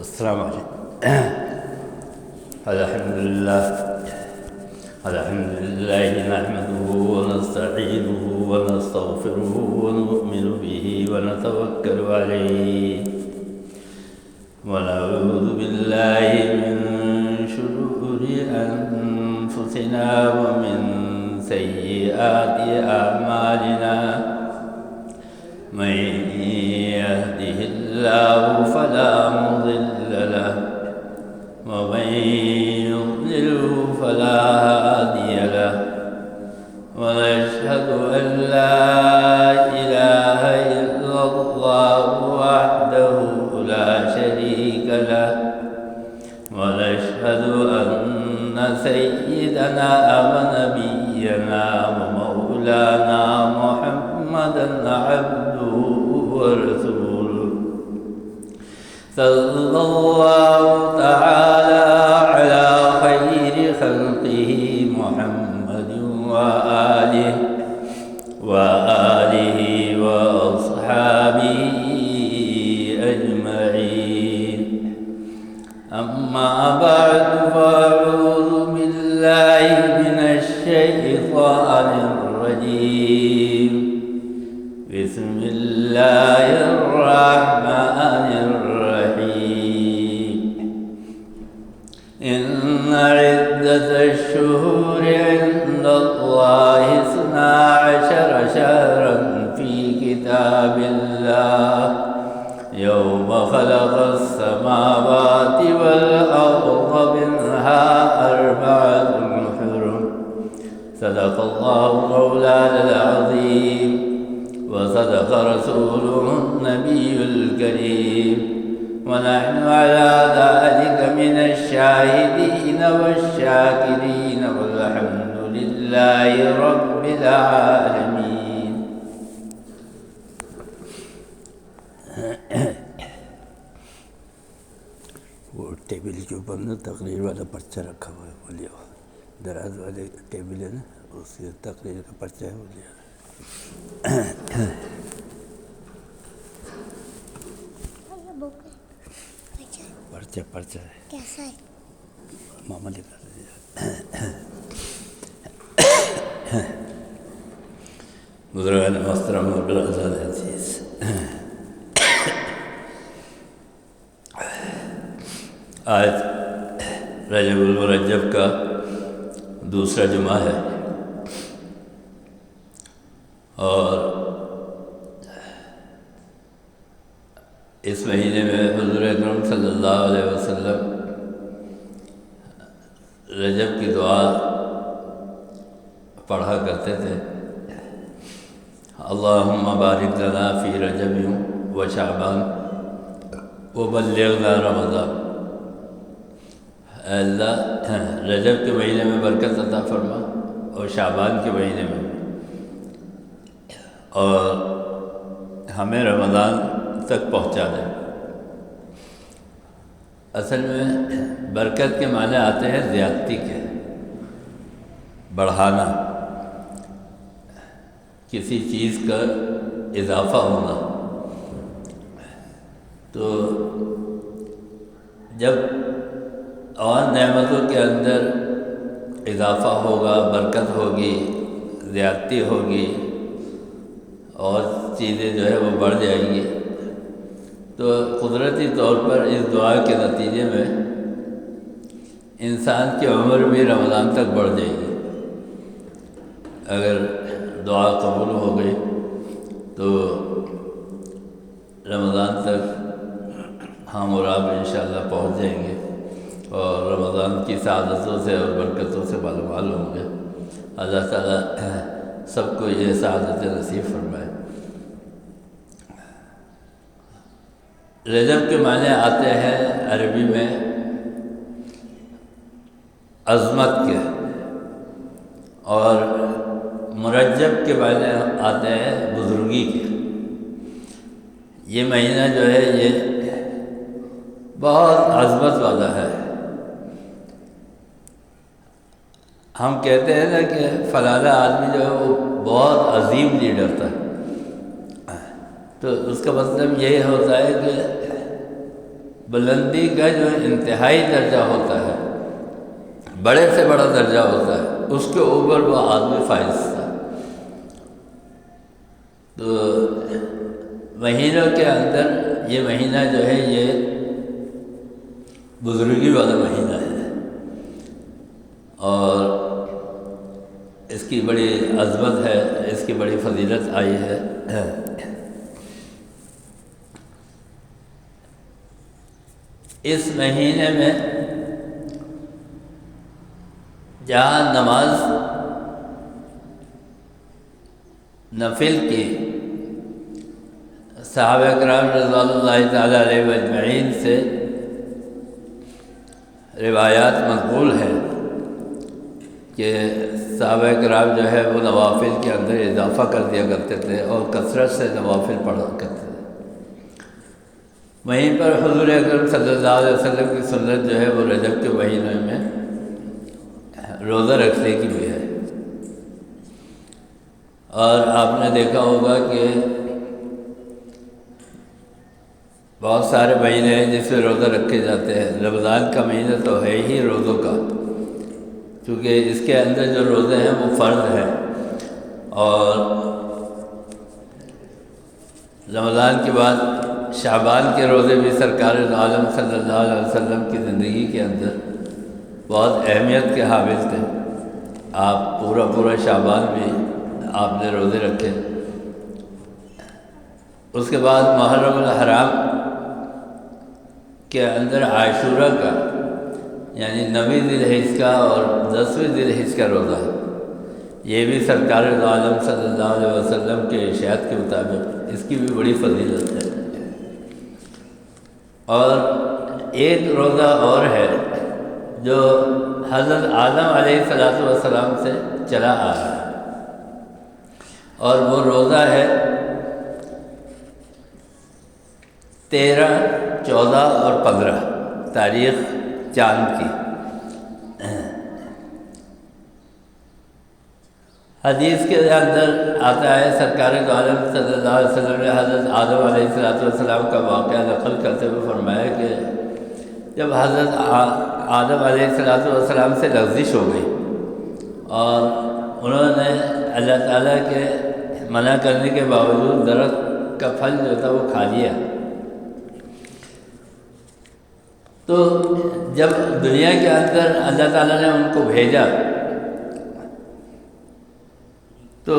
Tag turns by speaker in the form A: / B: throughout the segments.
A: السلام علیکم۔ الحمد لله نحمده ونستعينه ونستغفره ونؤمن به ونتوكل عليه ونعوذ بالله من شرور أنفسنا ومن سيئات أعمالنا من يهده الله فلا مضل له ومن يضلله فلا هادي له ونشهد أن لا إله إلا الله وحده لا شريك له ونشهد أن سيدنا ونبينا ومولانا محمدا عبده ورسوله صلى الله تعالى على خير خلقه محمد وآله وأصحابه أجمعين. أما بعد فأعوذ بالله من الشيطان الرجيم. بسم الله الرحمن الرحيم. إن عدة الشهور عند الله 12 شهرا في كتاب الله يوم خلق السماوات والأرض منها 4 حرم. صدق الله مولانا العظيم وصدق رسوله النبي الكريم ونحن على ذلك من الشاهدين والشاكرين والحمد لله رب العالمين.
B: وہ ٹیبل کے اوپر نا تقریر والا پرچہ رکھا ہوا ہے، وہ لیا دراز والے ٹیبل ہے نا، اس کے تقریر کا پرچہ ہے، وہ لیا پرچہ ہے
C: کیسا ہے؟
B: ماما لے کر
A: بزرگان محترم اور برادران عزیز، آج رجب المرجب کا دوسرا جمعہ ہے اور اس مہینے میں حضور اکرم صلی اللہ علیہ وسلم رجب کی دعا پڑھا کرتے تھے. اللہم بارک لنا فی رجب و شعبان وبلغنا رمضان. اے اللہ رجب کے مہینے میں برکت عطا فرما اور شعبان کے مہینے میں، اور ہمیں رمضان تک پہنچا دیں. اصل میں برکت کے معنی آتے ہیں زیادتی کے، بڑھانا، کسی چیز کا اضافہ ہونا. تو جب اور نعمتوں کے اندر اضافہ ہوگا، برکت ہوگی، زیادتی ہوگی اور چیزیں جو ہے وہ بڑھ جائیں گی، تو قدرتی طور پر اس دعا کے نتیجے میں انسان کی عمر بھی رمضان تک بڑھ جائے گی. اگر دعا قبول ہو گئی تو رمضان تک ہم اور آپ انشاءاللہ پہنچ جائیں گے اور رمضان کی سعادتوں سے اور برکتوں سے معلومات ہوں گے. اللہ تعالیٰ سب کو یہ سعادت نصیب فرمائے. رجب کے معنی آتے ہیں عربی میں عظمت کے، اور مرجب کے معنی آتے ہیں بزرگی کے۔ یہ مہینہ جو ہے یہ بہت عظمت والا ہے۔ ہم کہتے ہیں نا کہ فلانا آدمی جو ہے وہ بہت عظیم لیڈر تھا، تو اس کا مطلب یہ ہوتا ہے کہ بلندی کا جو انتہائی درجہ ہوتا ہے، بڑے سے بڑا درجہ ہوتا ہے، اس کے اوپر وہ آدمی فائز تھا۔ تو مہینوں کے اندر یہ مہینہ جو ہے یہ بزرگی والا مہینہ ہے، اور اس کی بڑی عظمت ہے، اس کی بڑی فضیلت آئی ہے۔ اس مہینے میں جہاں نماز نفل کی صحابہ کرام رضوان اللہ تعالیٰ علیہ اجمعین سے روایات منقول ہیں کہ صحابہ کرام جو ہے وہ نوافل کے اندر اضافہ کر دیا کرتے تھے اور کثرت سے نوافل پڑھا کرتے تھے۔ وہیں پر حضور اکرم صلی اللہ علیہ وسلم کی سنت جو ہے وہ رجب کے مہینے میں روزہ رکھنے کی بھی ہے، اور آپ نے دیکھا ہوگا کہ بہت سارے مہینے ہیں جس میں روزہ رکھے جاتے ہیں۔ رمضان کا مہینہ تو ہے ہی روزوں کا، کیونکہ اس کے اندر جو روزے ہیں وہ فرض ہیں، اور رمضان کے بعد شعبان کے روزے بھی سرکار عالم صلی اللہ علیہ وسلم کی زندگی کے اندر بہت اہمیت کے حامل تھے۔ آپ پورا شعبان بھی آپ نے روزے رکھے۔ اس کے بعد محرم الحرام کے اندر عاشورہ کا یعنی 9ویں ذی الحجہ کا اور 10ویں ذی الحجہ کا روزہ ہے، یہ بھی سرکار عالم صلی اللہ علیہ وسلم کے ارشاد کے مطابق اس کی بھی بڑی فضیلت ہے۔ اور ایک روزہ اور ہے جو حضرت آدم علیہ السلام سے چلا آ رہا ہے، اور وہ روزہ ہے 13، 14 اور 15 تاریخ چاند کی۔ حدیث کے اندر آتا ہے سرکار عالم صلی اللہ علیہ وسلم نے حضرت آدم علیہ السلام کا واقعہ نقل کرتے ہوئے فرمایا کہ جب حضرت آدم علیہ السلام سے لغزش ہو گئی اور انہوں نے اللہ تعالیٰ کے منع کرنے کے باوجود درخت کا پھل جو تھا وہ کھا لیا، تو جب دنیا کے اندر اللہ تعالیٰ نے ان کو بھیجا تو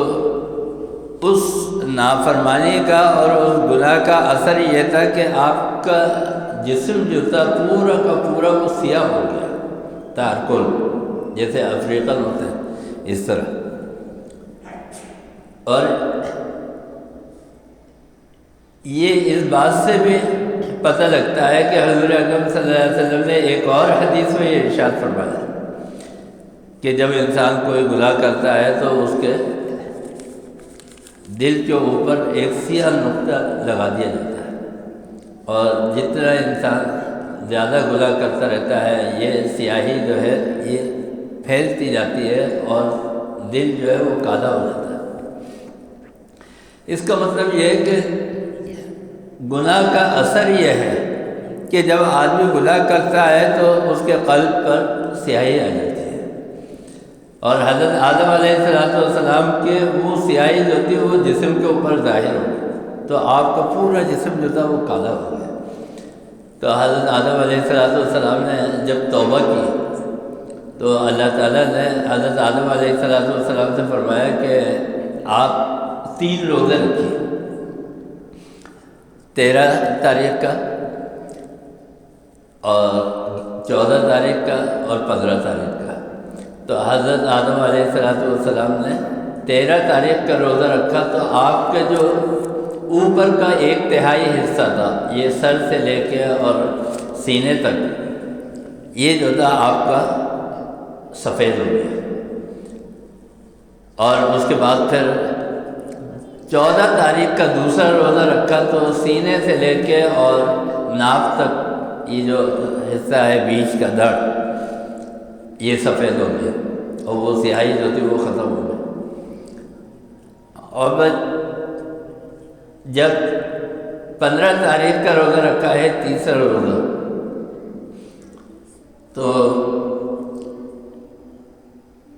A: اس نافرمانی کا اور اس گناہ کا اثر یہ تھا کہ آپ کا جسم جو تھا پورا کا پورا وہ سیاہ ہو گیا، تارکل جیسے افریقن ہوتے ہیں اس طرح۔ اور یہ اس بات سے بھی پتہ لگتا ہے کہ حضور اکرم صلی اللہ علیہ وسلم نے ایک اور حدیث میں یہ ارشاد فرمایا کہ جب انسان کوئی گناہ کرتا ہے تو اس کے دل کے اوپر ایک سیاہ نقطہ لگا دیا جاتا ہے، اور جتنا انسان زیادہ گناہ کرتا رہتا ہے یہ سیاہی جو ہے یہ پھیلتی جاتی ہے اور دل جو ہے وہ کالا ہو جاتا ہے۔ اس کا مطلب یہ ہے کہ گناہ کا اثر یہ ہے کہ جب آدمی گناہ کرتا ہے تو اس کے قلب پر سیاہی آ جاتی ہے، اور حضرت آدم علیہ السلام کے وہ سیاہی جو تھی وہ جسم کے اوپر ظاہر ہو گئی، تو آپ کا پورا جسم جو تھا وہ کالا ہو گیا۔ تو حضرت آدم علیہ السلام نے جب توبہ کی تو اللہ تعالیٰ نے حضرت آدم علیہ السلام سے فرمایا کہ آپ 3 روزے رکھیے، 13 تاریخ کا اور 14 تاریخ کا اور 15 تاریخ کا۔ تو حضرت آدم علیہ السلام نے 13 تاریخ کا روزہ رکھا تو آپ کے جو اوپر کا 1/3 حصہ تھا، یہ سر سے لے کے اور سینے تک، یہ جو تھا آپ کا سفید ہو گیا۔ اور اس کے بعد پھر 14 تاریخ کا دوسرا روزہ رکھا تو سینے سے لے کے اور ناک تک یہ جو حصہ ہے بیچ کا دھڑ، یہ سفید ہو گیا اور وہ سیاہی جو تھی وہ ختم ہو گئی۔ اور بس جب 15 تاریخ کا روزہ رکھا ہے، تیسرا روزہ، تو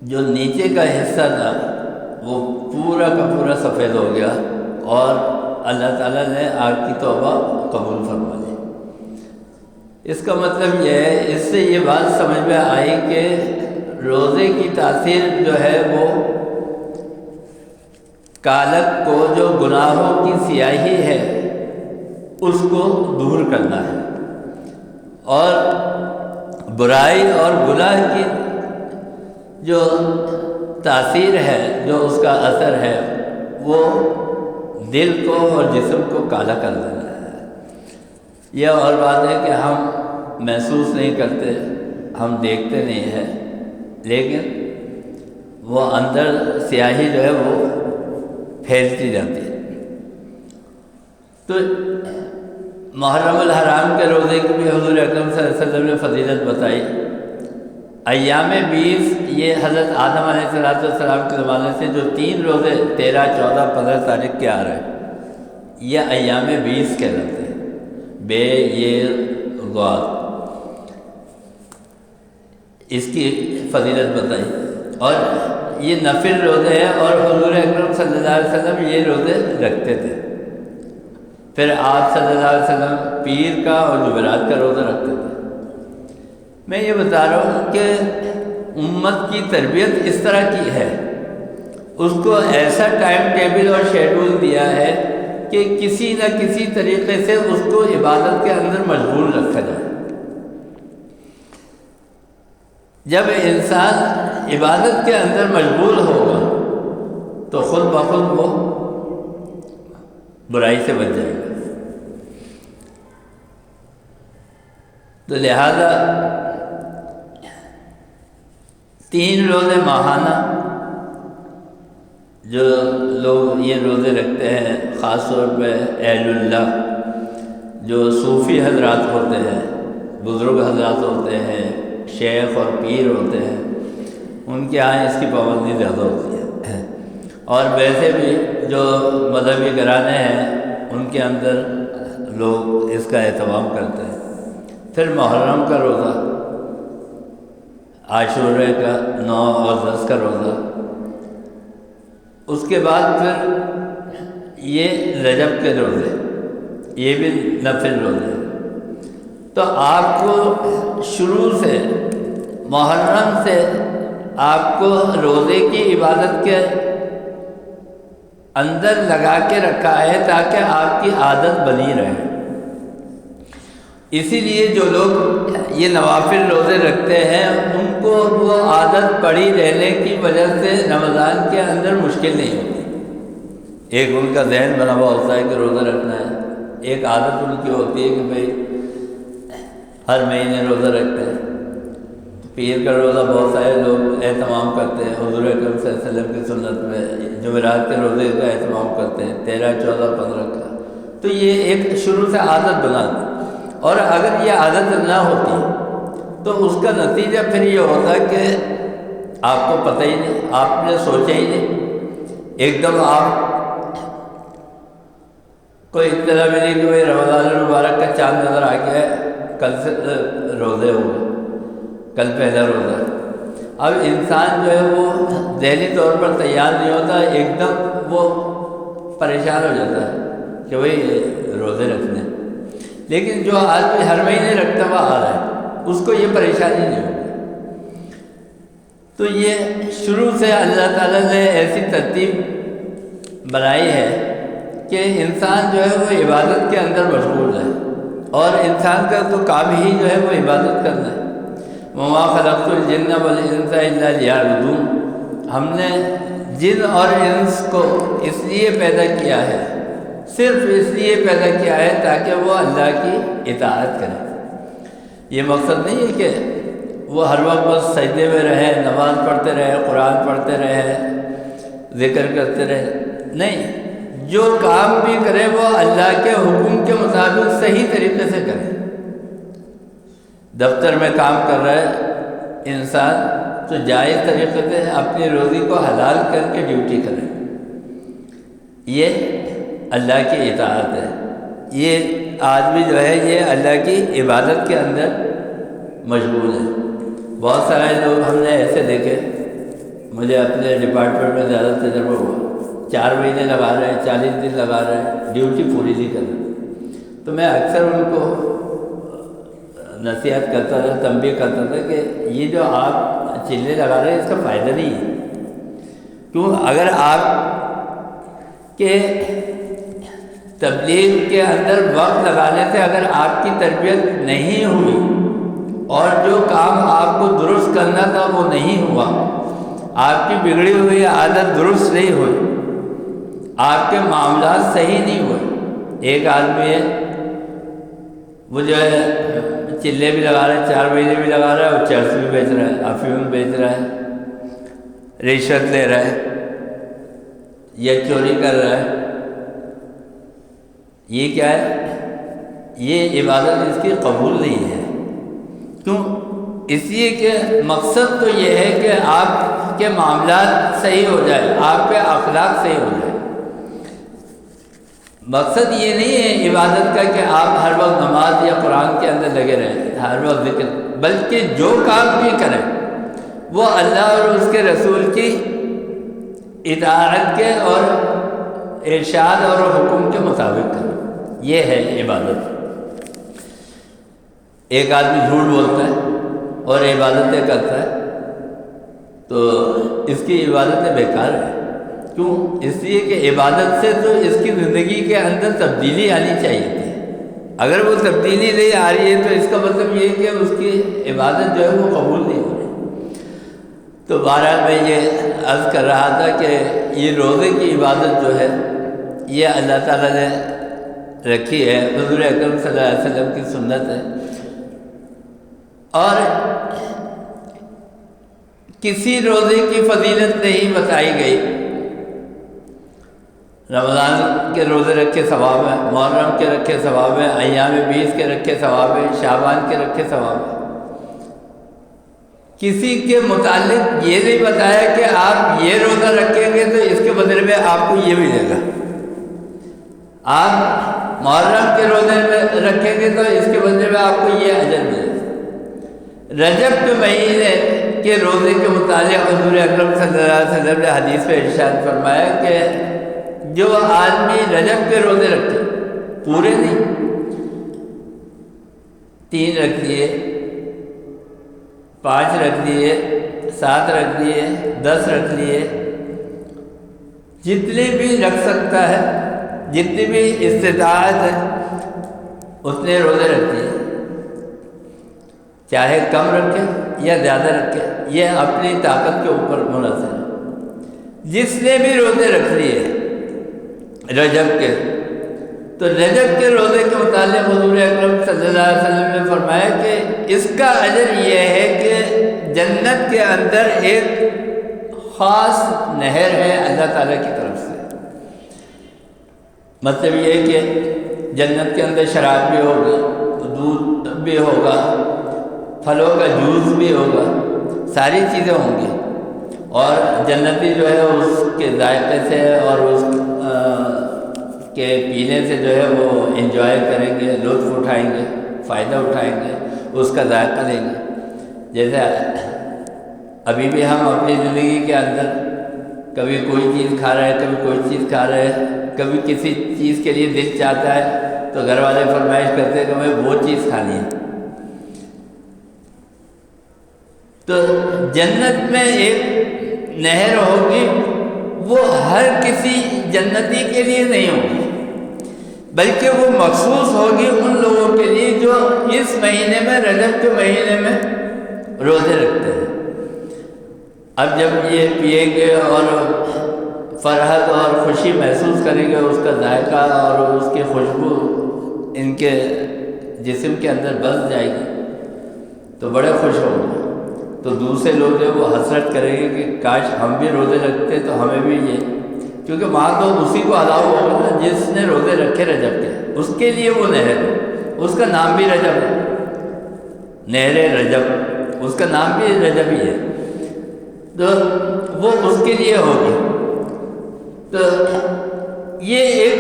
A: جو نیچے کا حصہ تھا وہ پورا کا پورا سفید ہو گیا اور اللہ تعالیٰ نے آپ کی توبہ قبول فرما لی۔ اس کا مطلب یہ ہے، اس سے یہ بات سمجھ میں آئی کہ روزے کی تاثیر جو ہے وہ کالک کو، جو گناہوں کی سیاہی ہے، اس کو دور کرنا ہے، اور برائی اور گناہ کی جو تاثیر ہے، جو اس کا اثر ہے، وہ دل کو اور جسم کو کالا کر دینا ہے۔ یہ اور بات ہے کہ ہم محسوس نہیں کرتے، ہم دیکھتے نہیں ہیں، لیکن وہ اندر سیاہی جو ہے وہ پھیلتی جاتی ہے۔ تو محرم الحرام کے روزے کی بھی حضور اکرم صلی اللہ علیہ وسلم نے فضیلت بتائی۔ ایام 20 یہ حضرت آدم علیہ السلام کے زمانے سے جو 3 روزے 13، 14، 15 تاریخ کے آ رہے ہیں، یہ ایام 20 کہلاتے ہیں، بے یہ غاد، اس کی فضیلت بتائی۔ اور یہ نفل روزے ہیں، اور حضور اکرم صلی اللہ علیہ وسلم یہ روزے رکھتے تھے۔ پھر آپ صلی اللہ علیہ وسلم پیر کا اور جمعرات کا روزہ رکھتے تھے۔ میں یہ بتا رہا ہوں کہ امت کی تربیت اس طرح کی ہے، اس کو ایسا ٹائم ٹیبل اور شیڈول دیا ہے کہ کسی نہ کسی طریقے سے اس کو عبادت کے اندر مشغول رکھا جائے۔ جب انسان عبادت کے اندر مشغول ہوگا تو خود بخود وہ برائی سے بچ جائے گا۔ تو لہذا 3 روزے ماہانہ جو لوگ یہ روزے رکھتے ہیں، خاص طور پہ اہل اللہ جو صوفی حضرات ہوتے ہیں، بزرگ حضرات ہوتے ہیں، شیخ اور پیر ہوتے ہیں، ان کے یہاں اس کی پابندی زیادہ ہوتی ہے۔ اور ویسے بھی جو مذہبی گھرانے ہیں ان کے اندر لوگ اس کا اہتمام کرتے ہیں۔ پھر محرم کا روزہ، عاشورے کا 9 اور 10 کا روزہ، اس کے بعد پھر یہ رجب کے روزے، یہ بھی نفل روزے۔ تو آپ کو شروع سے محرم سے آپ کو روزے کی عبادت کے اندر لگا کے رکھا ہے تاکہ آپ کی عادت بنی رہے۔ اسی لیے جو لوگ یہ نوافل روزے رکھتے ہیں ان کو وہ عادت پڑی رہنے کی وجہ سے رمضان کے اندر مشکل نہیں ہوتی۔ ایک ان کا ذہن بنا ہوا ہوتا ہے کہ روزہ رکھنا ہے، ایک عادت ان کی ہوتی ہے کہ بھئی ہر مہینے روزہ رکھتے ہیں۔ پیر کا روزہ بہت سارے لوگ اہتمام کرتے ہیں، حضور اکرم صلی اللہ علیہ وسلم کی سنت میں جمعرات کے روزے کا اہتمام کرتے ہیں، 13، 14، 15 کا۔ تو یہ ایک شروع سے عادت بنا دی، اور اگر یہ عادت نہ ہوتی تو اس کا نتیجہ پھر یہ ہوتا کہ آپ کو پتہ ہی نہیں، آپ نے سوچا ہی نہیں، ایک دم آپ کوئی اطلاع ملی کہ بھائی رمضان المبارک کا چاند نظر آ گیا ہے، کل سے روزے ہو گئے، کل پہلا روزہ ہے۔ اب انسان جو ہے وہ ذہنی طور پر تیار نہیں ہوتا، ایک دم وہ پریشان ہو جاتا ہے کہ بھئی روزے رکھنے۔ لیکن جو آدمی ہر مہینے رکھتا ہوا آ رہا ہے اس کو یہ پریشانی نہیں ہوتی۔ تو یہ شروع سے اللہ تعالیٰ نے ایسی ترتیب بنائی ہے کہ انسان جو ہے وہ عبادت کے اندر مشغول ہے، اور انسان کا تو کام ہی جو ہے وہ عبادت کرنا ہے۔ وَمَا خَلَقْتُ الْجِنَّ وَالْإِنسَ إِلَّا لِيَعْبُدُونِ، ہم نے جن اور انس کو اس لیے پیدا کیا ہے صرف اس لیے پیدا کیا ہے تاکہ وہ اللہ کی اطاعت کرے۔ یہ مقصد نہیں ہے کہ وہ ہر وقت بس سجدے میں رہے، نماز پڑھتے رہے، قرآن پڑھتے رہے، ذکر کرتے رہے، نہیں، جو کام بھی کرے وہ اللہ کے حکم کے مطابق صحیح طریقے سے کرے۔ دفتر میں کام کر رہا ہے انسان تو جائز طریقے سے اپنی روزی کو حلال کر کے ڈیوٹی کرے، یہ اللہ کی اطاعت ہے۔ یہ آدمی جو ہے یہ اللہ کی عبادت کے اندر مشغول ہے۔ بہت سارے لوگ ہم نے ایسے دیکھے، مجھے اپنے ڈپارٹمنٹ میں زیادہ تجربہ ہوا، 4 مہینے لگا رہے ہیں، 40 دن لگا رہے ہیں، ڈیوٹی پوری نہیں کر رہے۔ تو میں اکثر ان کو نصیحت کرتا تھا، تنبیہ کرتا تھا کہ یہ جو آپ چلے لگا رہے ہیں اس کا فائدہ نہیں ہے۔ کیوں؟ اگر آپ کے تبلیغ کے اندر وقت لگانے سے اگر آپ کی تربیت نہیں ہوئی اور جو کام آپ کو درست کرنا تھا وہ نہیں ہوا، آپ کی بگڑی ہوئی عادت درست نہیں ہوئی، آپ کے معاملات صحیح نہیں ہوئے۔ ایک آدمی ہے وہ جو ہے چلے بھی لگا رہا ہے، 4 مہینے بھی لگا رہا ہے، اور چرس بھی بیچ رہا ہے، افیون بیچ رہا ہے، رشوت لے رہا ہے یا چوری کر رہا ہے۔ یہ کیا ہے؟ یہ عبادت اس کی قبول نہیں ہے۔ کیوں؟ اس لیے کہ مقصد تو یہ ہے کہ آپ کے معاملات صحیح ہو جائے، آپ کے اخلاق صحیح ہو جائے۔ مقصد یہ نہیں ہے عبادت کا کہ آپ ہر وقت نماز یا قرآن کے اندر لگے رہیں، ہر وقت ذکر، بلکہ جو کام بھی کریں وہ اللہ اور اس کے رسول کی اطاعت کے اور ارشاد اور حکم کے مطابق کریں، یہ ہے عبادت۔ ایک آدمی جھوٹ بولتا ہے اور عبادتیں کرتا ہے تو اس کی عبادتیں بیکار ہیں۔ کیوں؟ اس لیے کہ عبادت سے تو اس کی زندگی کے اندر تبدیلی آنی چاہیے تھی۔ اگر وہ تبدیلی نہیں آ رہی ہے تو اس کا مطلب یہ ہے کہ اس کی عبادت جو ہے وہ قبول نہیں ہو رہی۔ تو بہرحال میں یہ عرض کر رہا تھا کہ یہ روزے کی عبادت جو ہے یہ اللہ تعالیٰ نے رکھی ہے، حضور اکرم صلی اللہ علیہ وسلم کی سنت ہے، اور کسی روزے کی فضیلت نہیں بتائی گئی۔ رمضان کے روزے رکھے ثواب ہے، محرم کے رکھے ثواب ہے، ایام 20 کے رکھے ثواب ہے، شعبان کے رکھے ثواب ہے۔ کسی کے متعلق یہ نہیں بتایا کہ آپ یہ روزہ رکھیں گے تو اس کے بدلے میں آپ کو یہ ملے گا، آپ محرم کے روزے میں رکھیں گے تو اس کے بدلے میں آپ کو یہ اجر ملے گا۔ رجب کے مہینے کے روزے کے متعلق حضور اکرم صلی اللہ علیہ وسلم نے حدیث میں ارشاد فرمایا کہ جو آدمی رجب کے روزے رکھے، پورے نہیں، 3 رکھ لیے، 5 رکھ لیے، 7 رکھ لیے، 10 رکھ لیے، جتنے بھی رکھ سکتا ہے، جتنی بھی استطاعت ہے اتنے روزے رکھتے ہیں، چاہے کم رکھے یا زیادہ رکھے، یہ اپنی طاقت کے اوپر منحصر ہے۔ جس نے بھی روزے رکھ لیے رجب کے، تو رجب کے روزے کے متعلق حضور اکرم صلی اللہ علیہ وسلم نے فرمایا کہ اس کا اجر یہ ہے کہ جنت کے اندر ایک خاص نہر ہے اللہ تعالیٰ کی طرف سے۔ مطلب یہ کہ جنت کے اندر شراب بھی ہوگی، دودھ بھی ہوگا، پھلوں کا جوس بھی ہوگا، ساری چیزیں ہوں گی، اور جنتی جو ہے اس کے ذائقے سے اور اس کے پینے سے جو ہے وہ انجوائے کریں گے، لطف اٹھائیں گے، فائدہ اٹھائیں گے، اس کا ذائقہ لیں گے۔ جیسے ابھی بھی ہم اپنی زندگی کے اندر کبھی کوئی چیز کھا رہے ہیں، کبھی کوئی چیز کھا رہے ہیں، کبھی کسی چیز کے لیے دل چاہتا ہے تو گھر والے فرمائش کرتے ہیں کہ ہمیں وہ چیز کھانی ہے۔ تو جنت میں ایک نہر ہوگی، وہ ہر کسی جنتی کے لیے نہیں ہوگی، بلکہ وہ مخصوص ہوگی ان لوگوں کے لیے جو اس مہینے میں، رجب کے مہینے میں روزے رکھتے ہیں۔ اب جب یہ پیئیں گے اور فرحت اور خوشی محسوس کریں گے، اس کا ذائقہ اور اس کی خوشبو ان کے جسم کے اندر بس جائے گی تو بڑے خوش ہوں گے۔ تو دوسرے لوگ جو وہ حسرت کریں گے کہ کاش ہم بھی روزے رکھتے تو ہمیں بھی یہ، کیونکہ وہاں تو اسی کو الاؤ ہوگا نا جس نے روزے رکھے رجب کے، اس کے لیے وہ نہر ہے، اس کا نام بھی رجب ہے، نہر رجب، اس کا نام بھی رجب ہی ہے، تو وہ اس کے لیے ہوگی۔ تو یہ ایک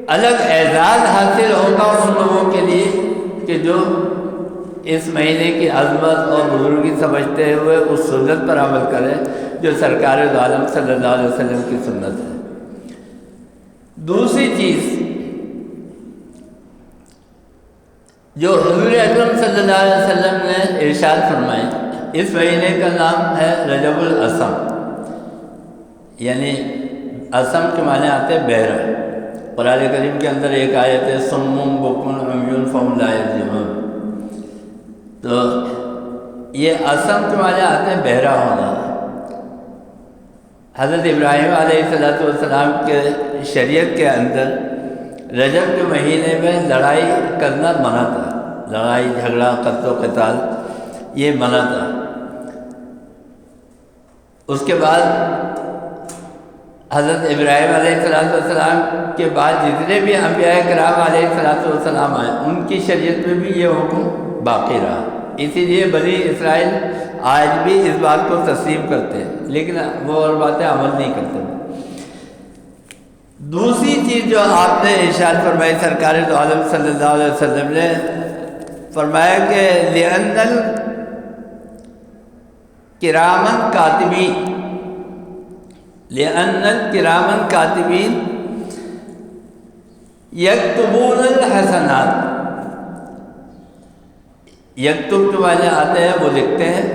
A: الگ اعزاز حاصل ہوگا ان لوگوں کے لیے کہ جو اس مہینے کی عظمت اور بزرگی سمجھتے ہوئے اس سنت پر عمل کریں جو سرکار دو عالم صلی اللہ علیہ وسلم کی سنت ہے۔ دوسری چیز جو حضور اکرم صلی اللہ علیہ وسلم نے ارشاد فرمائی، اس مہینے کا نام ہے رجب الاسم، یعنی اسم کے معنی آتے ہیں بہرا۔ قرآن کریم کے اندر ایک آیت ہے صم بکم عمی فهم لا یرجعون، تو یہ اسم کے معنی آتے ہیں بہرا ہونا۔ حضرت ابراہیم علیہ السلام کے شریعت کے اندر رجب کے مہینے میں لڑائی کرنا منع تھا، لڑائی جھگڑا قتل و قتال یہ منع تھا۔ اس کے بعد حضرت ابراہیم علیہ السلام کے بعد جتنے بھی انبیاء کرام علیہ السلام آئے ان کی شریعت میں بھی یہ حکم باقی رہا، اسی لیے بنی اسرائیل آج بھی اس بات کو تسلیم کرتے ہیں، لیکن وہ اور باتیں عمل نہیں کرتے۔ دوسری چیز جو آپ نے ارشاد فرمائی سرکار دو عالم صلی اللہ علیہ وسلم نے فرمایا کہ لِأَنَّ الْكِرَامَ الْكَاتِبِينَ، لِأَنَّ الْكِرَامَ الْكَاتِبِينَ يَكْتُبُونَ الْحَسَنَاتِ، یکتب کے معنی آتے ہیں وہ لکھتے ہیں،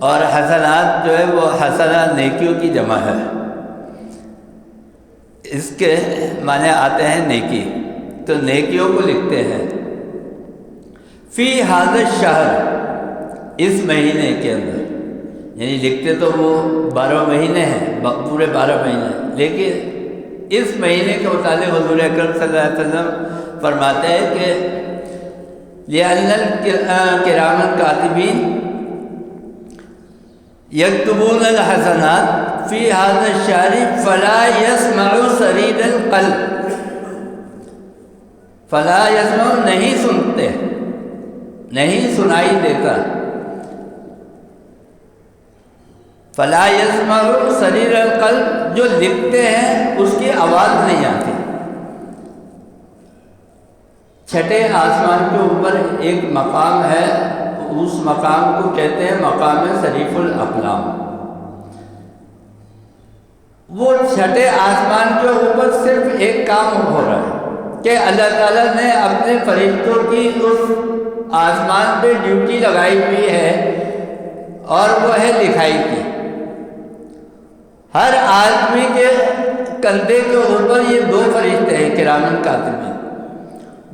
A: اور حسنات جو ہے وہ حسنہ نیکیوں کی جمع ہے، اس کے معنی آتے ہیں نیکی، تو نیکیوں کو لکھتے ہیں۔ فی ھذا الشہر، اس مہینے کے اندر، یعنی لکھتے تو وہ 12 مہینے ہیں، پورے 12 مہینے، لیکن اس مہینے کے متعلق حضور اکرم صلی اللہ علیہ وسلم فرماتے ہیں کہ لِأَنَّ الْكِرَامَ الْكَاتِبِينَ يَكْتُبُونَ الْحَسَنَاتِ فِي هَذَا الشَّهْرِ فَلَا يَسْمَعُ صَرِيرَ الْقَلْبِ، فَلَا يَسْمَعُ نہیں سنتے، نہیں سنائی دیتا، فَلَا يَسْمَعُ صَرِيرَ الْقَلْبِ، جو لکھتے ہیں اس کی آواز نہیں آتی۔ چھٹے آسمان کے اوپر ایک مقام ہے، اس مقام کو کہتے ہیں مقام صریف الاقلام۔ وہ چھٹے آسمان کے اوپر صرف ایک کام ہو رہا ہے کہ اللہ تعالیٰ نے اپنے فرشتوں کی اس آسمان پہ ڈیوٹی لگائی ہوئی ہے، اور وہ ہے لکھائی کی۔ ہر آدمی کے کندھے کے اوپر یہ 2 فرشتے ہیں کرامن کاتبین،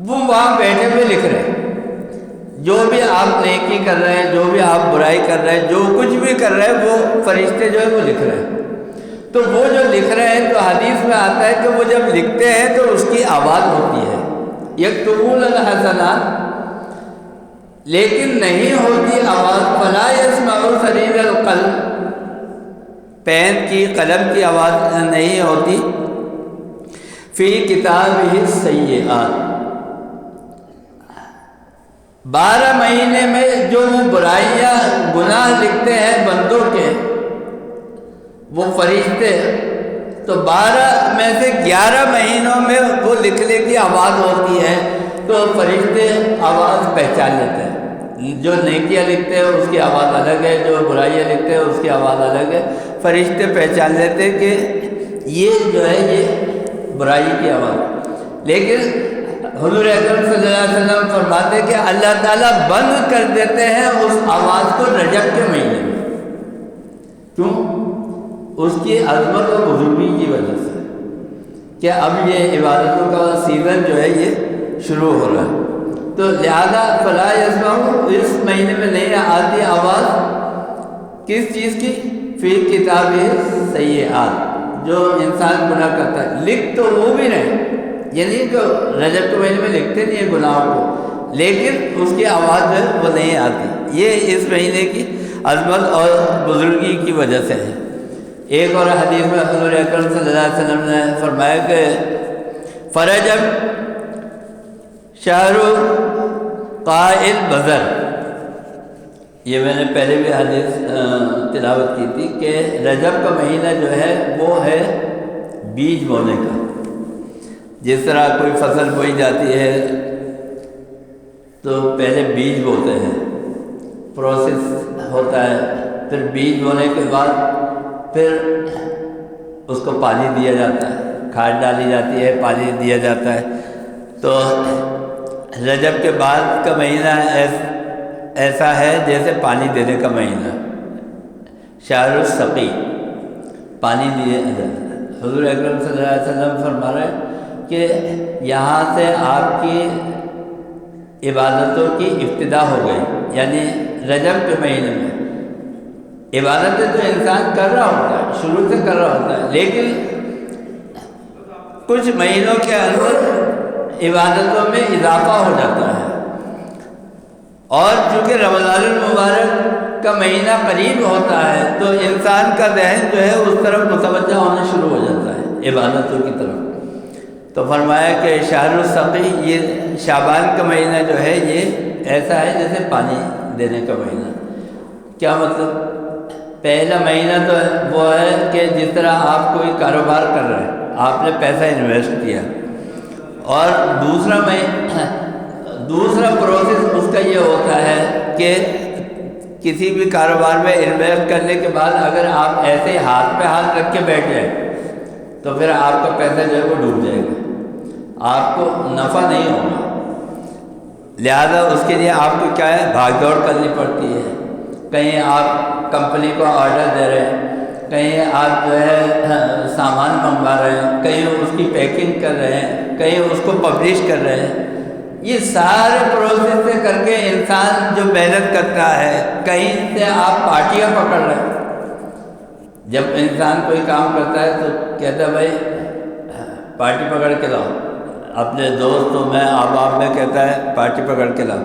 A: وہ وہاں بیٹھے ہوئے لکھ رہے ہیں، جو بھی آپ نیکی کر رہے ہیں، جو بھی آپ برائی کر رہے ہیں، جو کچھ بھی کر رہے ہیں، وہ فرشتے جو ہے وہ لکھ رہے ہیں۔ تو وہ جو لکھ رہے ہیں تو حدیث میں آتا ہے کہ وہ جب لکھتے ہیں تو اس کی آواز ہوتی ہے، یکتبون الحسنات، لیکن نہیں ہوتی آواز، فلا یسمع صریر القلب، پین کی قلم کی آواز نہیں ہوتی۔ فی کتابہ السیئات، 12 مہینے میں جو وہ برائیاں گناہ لکھتے ہیں بندوں کے وہ فرشتے، تو 12 میں سے 11 مہینوں میں وہ لکھنے کی آواز ہوتی ہے، تو فرشتے آواز پہچان لیتے ہیں۔ جو نیکیاں لکھتے ہیں اس کی آواز الگ ہے، جو برائیاں لکھتے ہیں اس کی آواز الگ ہے، فرشتے پہچان لیتے ہیں کہ یہ جو ہے یہ برائی کی آواز۔ لیکن حضور اکرم صلی اللہ علیہ وسلم فرماتے ہیں کہ اللہ تعالیٰ بند کر دیتے ہیں اس آواز کو رجب کے مہینے میں، کیوں؟ اس کی عظمت و بزرگی کی وجہ سے کہ اب یہ عبادتوں کا سیزن جو ہے یہ شروع ہو رہا ہے، تو لہذا فلا یسمع، اس مہینے میں نہیں آتی آواز کس چیز کی؟ فی کتاب سیئات، جو انسان گناہ کرتا ہے، لکھ تو وہ بھی رہے، یعنی کہ رجب کے مہینے میں لکھتے نہیں ہیں گناہوں کو، لیکن اس کی آواز جو ہے وہ نہیں آتی۔ یہ اس مہینے کی عظمت اور بزرگی کی وجہ سے ہے۔ ایک اور حدیث میں حضور اکرم صلی اللہ علیہ وسلم نے فرمایا کہ فرجب شہر قائل بذر، یہ میں نے پہلے بھی حدیث تلاوت کی تھی کہ رجب کا مہینہ جو ہے وہ ہے بیج بونے کا۔ جس طرح کوئی فصل بوئی جاتی ہے تو پہلے بیج بوتے ہیں، پروسیس ہوتا ہے، پھر بیج بونے کے بعد پھر اس کو پانی دیا جاتا ہے، کھاد ڈالی جاتی ہے، پانی دیا جاتا ہے۔ تو رجب کے بعد کا مہینہ ایسا ہے جیسے پانی دینے کا مہینہ، شہر السقی، پانی دیے جاتا ہے۔ حضور اکرم صلی اللہ علیہ وسلم فرما رہے ہیں کہ یہاں سے آپ کی عبادتوں کی ابتدا ہو گئی، یعنی رجب کے مہینے میں عبادتیں تو انسان کر رہا ہوتا ہے، شروع سے کر رہا ہوتا ہے، لیکن کچھ مہینوں کے اندر عبادتوں میں اضافہ ہو جاتا ہے، اور چونکہ رمضان المبارک کا مہینہ قریب ہوتا ہے تو انسان کا ذہن جو ہے اس طرف متوجہ ہونا شروع ہو جاتا ہے، عبادتوں کی طرف۔ تو فرمایا کہ شہر السقی، یہ شعبان کا مہینہ جو ہے یہ ایسا ہے جیسے پانی دینے کا مہینہ۔ کیا مطلب؟ پہلا مہینہ تو وہ ہے کہ جس طرح آپ کوئی کاروبار کر رہے ہیں، آپ نے پیسہ انویسٹ کیا، اور دوسرا پروسیس اس کا یہ ہوتا ہے کہ کسی بھی کاروبار میں انویسٹ کرنے کے بعد اگر آپ ایسے ہاتھ پہ ہاتھ رکھ کے بیٹھ جائیں تو پھر آپ کا پیسہ جو ہے وہ ڈوب جائے گا، آپ کو نفع نہیں ہوگا۔ لہذا اس کے لیے آپ کو کیا ہے، بھاگ دوڑ کرنی پڑتی ہے۔ کہیں آپ کمپنی کو آرڈر دے رہے ہیں، کہیں آپ جو ہے سامان منگوا رہے ہیں، کہیں اس کی پیکنگ کر رہے ہیں، کہیں اس کو پبلش کر رہے ہیں۔ یہ سارے پروسیس سے کر کے انسان جو محنت کرتا ہے، کہیں سے آپ پارٹیاں پکڑ رہے ہیں۔ جب انسان کوئی کام کرتا ہے تو کہتا ہے بھائی پارٹی پکڑ کے لاؤ، اپنے دوستوں میں احباب میں کہتا ہے پارٹی پکڑ کے لاؤ،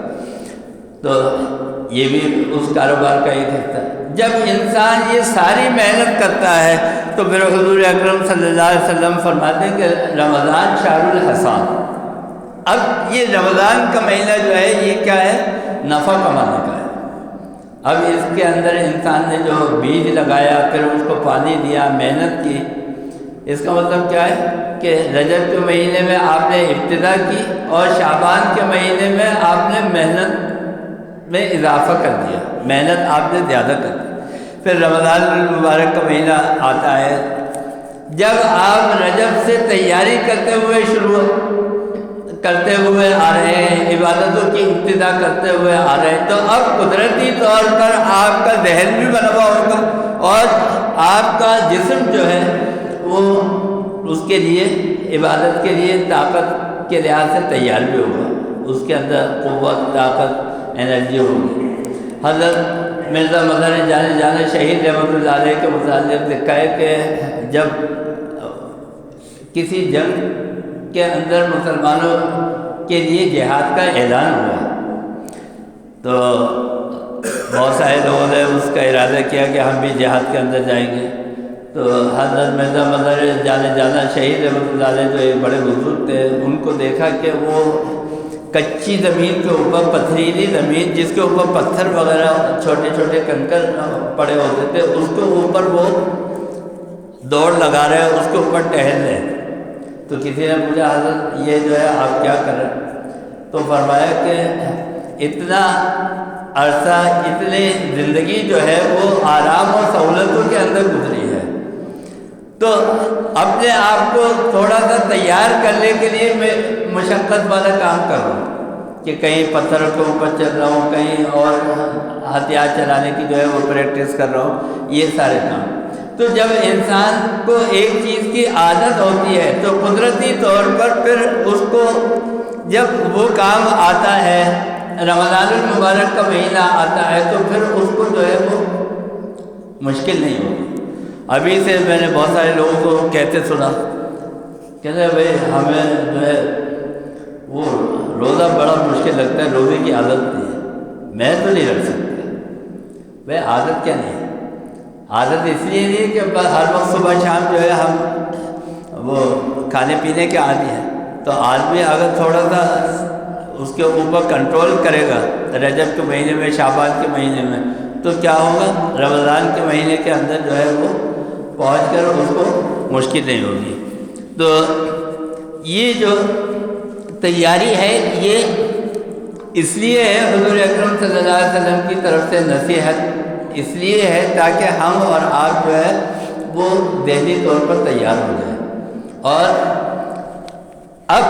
A: تو یہ بھی اس کاروبار کا ایک حصہ ہے۔ جب انسان یہ ساری محنت کرتا ہے تو پھر حضور اکرم صلی اللہ علیہ وسلم فرماتے ہیں کہ رمضان شہر الحصاد۔ اب یہ رمضان کا مہینہ جو ہے یہ کیا ہے، نفع کمانے کا ہے۔ اب اس کے اندر انسان نے جو بیج لگایا، پھر اس کو پانی دیا، محنت کی، اس کا مطلب کیا ہے کہ رجب کے مہینے میں آپ نے ابتدا کی اور شعبان کے مہینے میں آپ نے محنت میں اضافہ کر دیا، محنت آپ نے زیادہ کر دی۔ پھر رمضان المبارک کا مہینہ آتا ہے، جب آپ رجب سے تیاری کرتے ہوئے آ رہے ہیں، عبادتوں کی ابتدا کرتے ہوئے آ رہے ہیں، تو اب قدرتی طور پر آپ کا ذہن بھی بنا ہوا ہوگا اور آپ کا جسم جو ہے وہ اس کے لیے، عبادت کے لیے طاقت کے لحاظ سے تیار بھی ہوگا، اس کے اندر قوت، طاقت، انرجی ہوگی۔ حضرت مرزا مظہر جانے شہید رحمۃ اللہ علیہ کے متعلق لکھا ہے کہ جب کسی جنگ کے اندر مسلمانوں کے لیے جہاد کا اعلان ہوا تو بہت سارے لوگوں نے اس کا ارادہ کیا کہ ہم بھی جہاد کے اندر جائیں گے۔ تو حضرت مرزا مظہر جانا شہید رحمۃ اللہ علیہ جو ایک بڑے بزرگ تھے، ان کو دیکھا کہ وہ کچی زمین کے اوپر، پتھریلی زمین جس کے اوپر پتھر وغیرہ چھوٹے چھوٹے کنکر پڑے ہوتے تھے، اس کے اوپر وہ دوڑ لگا رہے ہیں، اس کے اوپر ٹہل رہے ہیں۔ تو کسی نے پوچھا حضرت یہ جو ہے آپ کیا کر رہے ہیں؟ تو فرمایا کہ اتنا عرصہ، اتنی زندگی جو ہے وہ آرام اور سہولتوں کے اندر گزری ہے، تو اپنے آپ کو تھوڑا سا تیار کرنے کے لیے میں مشقت والا کام کر رہا ہوں کہ کہیں پتھروں کے اوپر چل رہا ہوں، کہیں اور ہتھیار چلانے کی جو ہے وہ پریکٹس کر رہا ہوں، یہ سارے کام۔ تو جب انسان کو ایک چیز کی عادت ہوتی ہے تو قدرتی طور پر پھر اس کو جب وہ کام آتا ہے، رمضان المبارک کا مہینہ آتا ہے، تو پھر اس کو جو ہے وہ مشکل نہیں ہوگی، ابھی سے میں نے بہت سارے لوگوں کو کہتے سنا، کہتے ہیں بھائی ہمیں جو ہے وہ روزہ بڑا مشکل لگتا ہے، روزے کی عادت نہیں ہے، میں تو نہیں رکھ سکتا۔ بھائی عادت کیا نہیں ہے؟ عادت اس لیے نہیں ہے کہ ہر وقت صبح شام جو ہے ہم وہ کھانے پینے کے عادی ہیں، تو آدمی اگر تھوڑا سا اس کے اوپر کنٹرول کرے گا رجب کے مہینے میں، شعبان کے مہینے میں، تو کیا ہوگا، رمضان کے مہینے کے اندر جو ہے وہ پہنچ کر اس کو مشکل نہیں ہوگی۔ تو یہ جو تیاری ہے یہ اس لیے ہے، حضور اکرم صلی اللہ علیہ وسلم کی طرف سے نصیحت اس لیے ہے تاکہ ہم اور آپ جو ہے وہ ذہنی طور پر تیار ہو جائیں۔ اور اب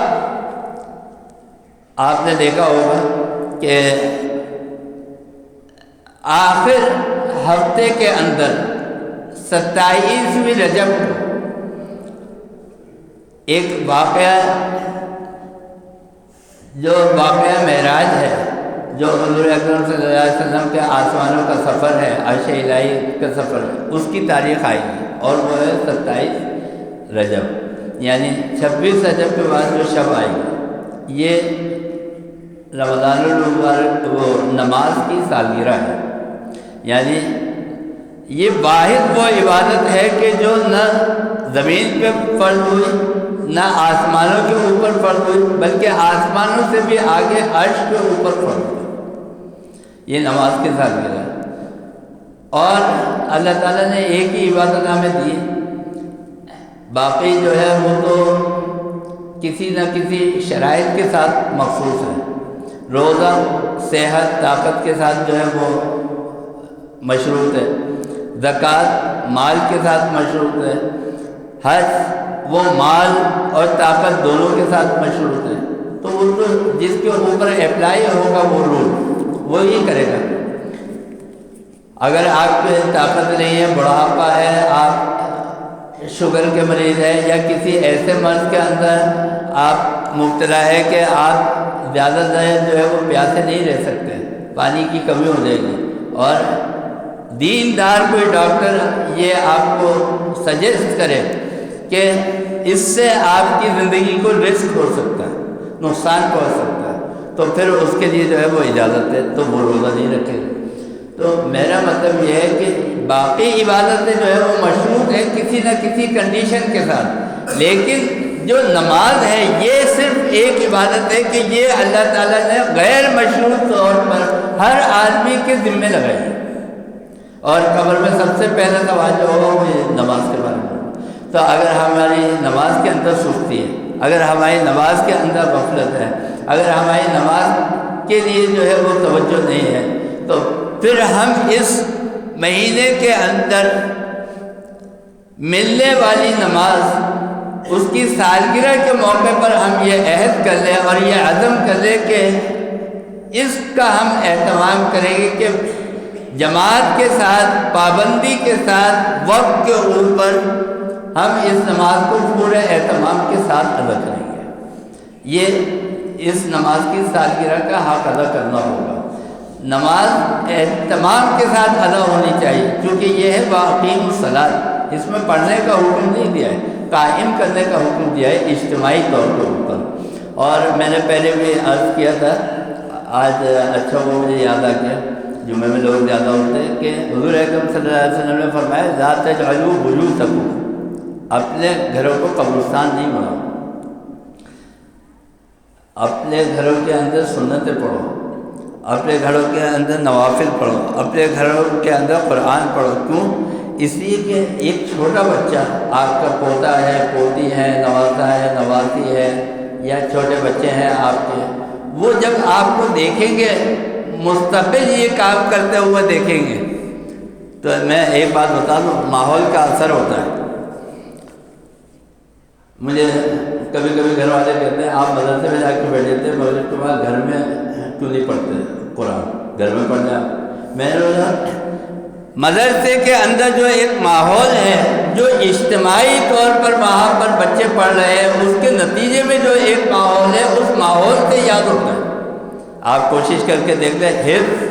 A: آپ نے دیکھا ہوگا کہ آخر ہفتے کے اندر 27ویں رجب کو ایک واقعہ، جو واقعہ معراج ہے، جو حضور اکرم صلی اللہ علیہ وسلم کے آسمانوں کا سفر ہے، عرش الہی کا سفر ہے، اس کی تاریخ آئی ہے، اور وہ ہے 27 رجب، یعنی 26 رجب کے بعد جو شب آئی ہے، یہ رمضان المبارک وہ نماز کی سالگرہ ہے۔ یعنی یہ واحد وہ عبادت ہے کہ جو نہ زمین پہ فرض ہوئی، نہ آسمانوں کے اوپر فرض ہوئی، بلکہ آسمانوں سے بھی آگے عرش کے اوپر فرض ہوئی، یہ نماز کی سالگرہ ہے۔ اور اللہ تعالیٰ نے ایک ہی عبادت ہمیں دی، باقی جو ہے وہ تو کسی نہ کسی شرائط کے ساتھ مخصوص ہے۔ روزہ صحت طاقت کے ساتھ جو ہے وہ مشروط ہے، زکوٰۃ مال کے ساتھ مشروط ہے، حج وہ مال اور طاقت دونوں کے ساتھ مشروط ہے۔ تو وہ تو جس کے اوپر اپلائی ہوگا وہ رول وہی کرے گا۔ اگر آپ کے طاقت نہیں ہے، بڑھاپا ہے، آپ شوگر کے مریض ہیں، یا کسی ایسے مرض کے اندر آپ مبتلا ہے کہ آپ زیادہ دیر جو ہے وہ پیاسے نہیں رہ سکتے، پانی کی کمی ہو جائے گی، اور دیندار کوئی ڈاکٹر یہ آپ کو سجیسٹ کرے کہ اس سے آپ کی زندگی کو رسک ہو سکتا ہے، نقصان پہنچ سکتا ہے، تو پھر اس کے لیے جو ہے وہ اجازت ہے، تو وہ روزہ نہیں رکھے گا۔ تو میرا مطلب یہ ہے کہ باقی عبادتیں جو ہے وہ مشروط ہے کسی نہ کسی کنڈیشن کے ساتھ، لیکن جو نماز ہے یہ صرف ایک عبادت ہے کہ یہ اللہ تعالیٰ نے غیر مشروط طور پر ہر آدمی کے ذمے لگائی ہے۔ اور قبر میں سب سے پہلا سوال جو ہوگا وہ نماز کے بارے میں۔ تو اگر ہماری نماز کے اندر سستی ہے، اگر ہماری نماز کے اندر غفلت ہے، اگر ہماری نماز کے لیے جو ہے وہ توجہ نہیں ہے، تو پھر ہم اس مہینے کے اندر ملنے والی نماز، اس کی سالگرہ کے موقع پر ہم یہ عہد کر لیں اور یہ عزم کر لیں کہ اس کا ہم اہتمام کریں گے کہ جماعت کے ساتھ، پابندی کے ساتھ، وقت کے اوپر ہم اس نماز کو پورے اہتمام کے ساتھ ادا کریں گے۔ یہ اس نماز کی سالگرہ کا حق ادا کرنا ہوگا۔ نماز اہتمام کے ساتھ ادا ہونی چاہیے، کیونکہ یہ ہے واقعی الصلاۃ، اس میں پڑھنے کا حکم نہیں دیا ہے، قائم کرنے کا حکم دیا ہے اجتماعی طور کے اوپر۔ اور میں نے پہلے بھی عرض کیا تھا، آج اچھا وہ مجھے یاد آ گیا، جمعے میں لوگ زیادہ ہوتے ہیں، کہ حضور اکرم صلی اللہ علیہ وسلم نے فرمایا لا تجعلوا بیوتکم، اپنے گھروں کو قبرستان نہیں بناؤ، اپنے گھروں کے اندر سنتیں پڑھو، اپنے گھروں کے اندر نوافل پڑھو، اپنے گھروں کے اندر قرآن پڑھو۔ کیوں؟ اس لیے کہ ایک چھوٹا بچہ، آپ کا پوتا ہے، پوتی ہے، نوازا ہے، نواسی ہے، یا چھوٹے بچے ہیں آپ کے، وہ جب آپ کو دیکھیں گے مستقل یہ کام کرتے ہوئے دیکھیں گے، تو میں ایک بات بتا دوں، ماحول کا اثر ہوتا ہے۔ مجھے کبھی کبھی گھر والے کہتے ہیں آپ مدرسے میں جا کے بیٹھ جاتے ہیں، مغرب کے بعد گھر میں کیوں نہیں پڑھتے قرآن، گھر میں پڑھ جائیں۔ میں نے بولا مدرسے کے اندر جو ایک ماحول ہے، جو اجتماعی طور پر وہاں پر بچے پڑھ رہے ہیں، اس کے نتیجے میں جو ایک ماحول ہے، اس ماحول سے یاد ہوتا ہے۔ آپ کوشش کر کے دیکھ لیں، حفظ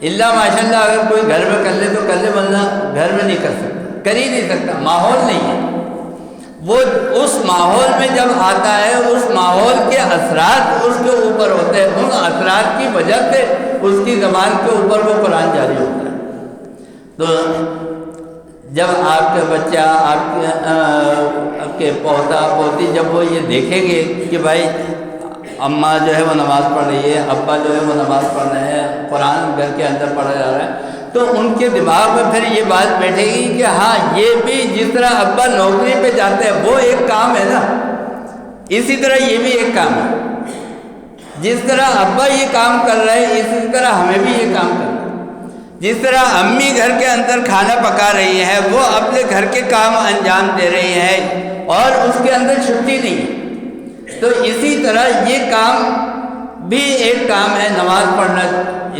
A: اللہ ماشاء اللہ اگر کوئی گھر میں کر لے تو کر لے، ورنہ گھر میں نہیں کر سکتا۔ کر ہی نہیں سکتا، ماحول نہیں ہے وہ۔ اس ماحول میں جب آتا ہے، اس ماحول کے اثرات اس کے اوپر ہوتے ہیں، ان اثرات کی وجہ سے اس کی زبان کے اوپر وہ قرآن جاری ہوتا ہے۔ تو جب آپ کے بچہ، آپ کے پوتا پوتی جب وہ یہ دیکھیں گے کہ بھائی اماں جو ہے وہ نماز پڑھ رہی ہے، ابا جو ہے وہ نماز پڑھ رہے ہیں، قرآن گھر کے اندر پڑھا جا رہا ہے، تو ان کے دماغ میں پھر یہ بات بیٹھے گی کہ ہاں یہ بھی جس طرح ابا نوکری پہ جاتے ہیں وہ ایک کام ہے نا، اسی طرح یہ بھی ایک کام ہے۔ جس طرح ابا یہ کام کر رہے ہیں اسی طرح ہمیں بھی یہ کام کرنا ہے۔ جس طرح امی گھر کے اندر کھانا پکا رہی ہیں، وہ اپنے گھر کے کام انجام دے رہی ہیں اور اس کے اندر چھٹی نہیں ہے، تو اسی طرح یہ کام بھی ایک کام ہے، نماز پڑھنا،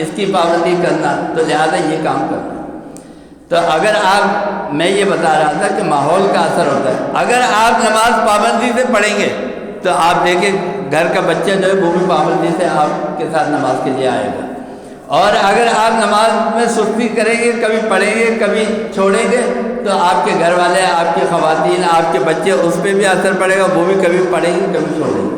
A: اس کی پابندی کرنا، تو لہذا یہ کام کرنا۔ تو اگر آپ، میں یہ بتا رہا تھا کہ ماحول کا اثر ہوتا ہے، اگر آپ نماز پابندی سے پڑھیں گے تو آپ دیکھیں گھر کا بچہ جو ہے وہ بھی پابندی سے آپ کے ساتھ نماز کے لیے آئے گا، اور اگر آپ نماز میں سستی کریں گے، کبھی پڑھیں گے کبھی چھوڑیں گے، تو آپ کے گھر والے، آپ کی خواتین، آپ کے بچے، اس پہ بھی اثر پڑے گا، وہ بھی کبھی پڑھیں گے کبھی چھوڑیں گے۔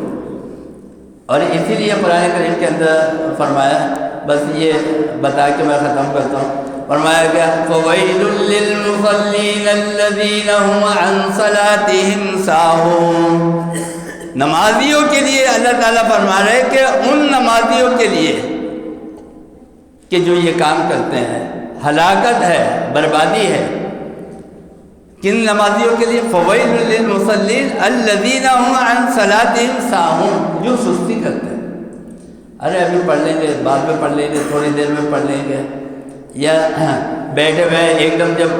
A: اور اسی لیے قرآن کریم کے اندر فرمایا، بس یہ بتا کے میں ختم کرتا ہوں، فرمایا گیا فَوَيْلٌ لِّلْمُصَلِّينَ الَّذِينَ هُمْ عَنْ صَلَاتِهِمْ سَاهُونَ۔ نمازیوں کے لیے اللہ تعالیٰ فرما رہے کہ ان نمازیوں کے لیے کہ جو یہ کام کرتے ہیں، ہلاکت ہے، بربادی ہے۔ کن نمازیوں کے لیے؟ فَوَيْلٌ لِّلْمُصَلِّينَ الَّذِينَ هُمْ عَنْ صَلَاتِهِمْ سَاهُونَ، جو سستی کرتے ہیں، ارے ابھی پڑھ لیں گے، بعد میں پڑھ لیں گے، تھوڑی دیر میں پڑھ لیں گے، یا بیٹھے ہوئے ایک دم جب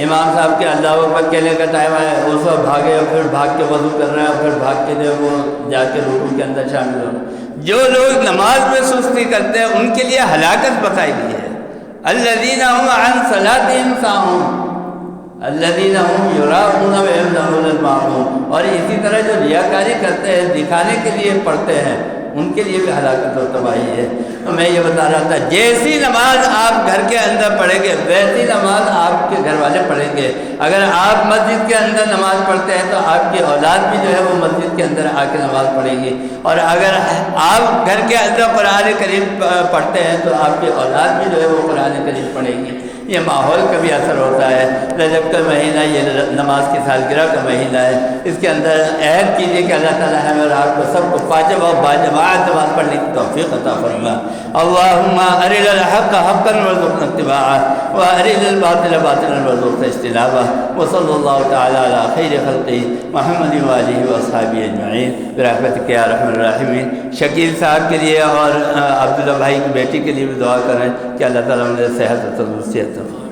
A: امام صاحب کے اللہ اکبر کہنے کا ٹائم آیا اس وقت بھاگے، اور پھر بھاگ کے وضو کر رہے ہیں، اور پھر بھاگ کے جو وہ جا کے رکوع کے اندر شامل ہو رہے ہیں۔ جو لوگ نماز میں سستی کرتے ہیں ان کے لیے ہلاکت بتائی گئی ہے۔ الذین هم عن صلاتهم ساہون الذین هم یراؤون ویمنعون الماعون، اور اسی طرح جو ریاکاری کرتے ہیں، دکھانے کے لیے پڑھتے ہیں، ان کے لیے بھی ہلاکت اور تباہی ہے۔ تو میں یہ بتا رہا تھا، جیسی نماز آپ گھر کے اندر پڑھیں گے ویسی نماز آپ کے گھر والے پڑھیں گے۔ اگر آپ مسجد کے اندر نماز پڑھتے ہیں تو آپ کی اولاد بھی جو ہے وہ مسجد کے اندر آ کے نماز پڑھیں گی، اور اگر آپ گھر کے اندر قرآن کریم پڑھتے ہیں تو آپ کی اولاد بھی جو ہے وہ قرآن کریم پڑھے گی۔ یہ ماحول کا بھی اثر ہوتا ہے۔ رجب کا مہینہ یہ نماز کی سالگرہ کا مہینہ ہے، اس کے اندر عہد کیجیے کہ اللہ تعالیٰ ہمیں اور آپ کو سب کو واجب اور باجماعت نماز پڑھنے کی توفیق عطا فرما۔ اللہم ارنا الحق حقا وارزقنا اتباعہ وارنا الباطل باطلا وارزقنا اجتنابہ، وصلی اللہ تعالیٰ علی خیر خلقہ محمد وآلہ واصحابہ اجمعین برحمتک یا ارحم الراحمین۔ شکیل صاحب کے لیے اور عبداللہ بھائی کی بیٹی کے لیے بھی دعا کریں کہ اللہ تعالیٰ مجھے صحت و تندرستی عطا فرمائے۔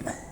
B: ہے۔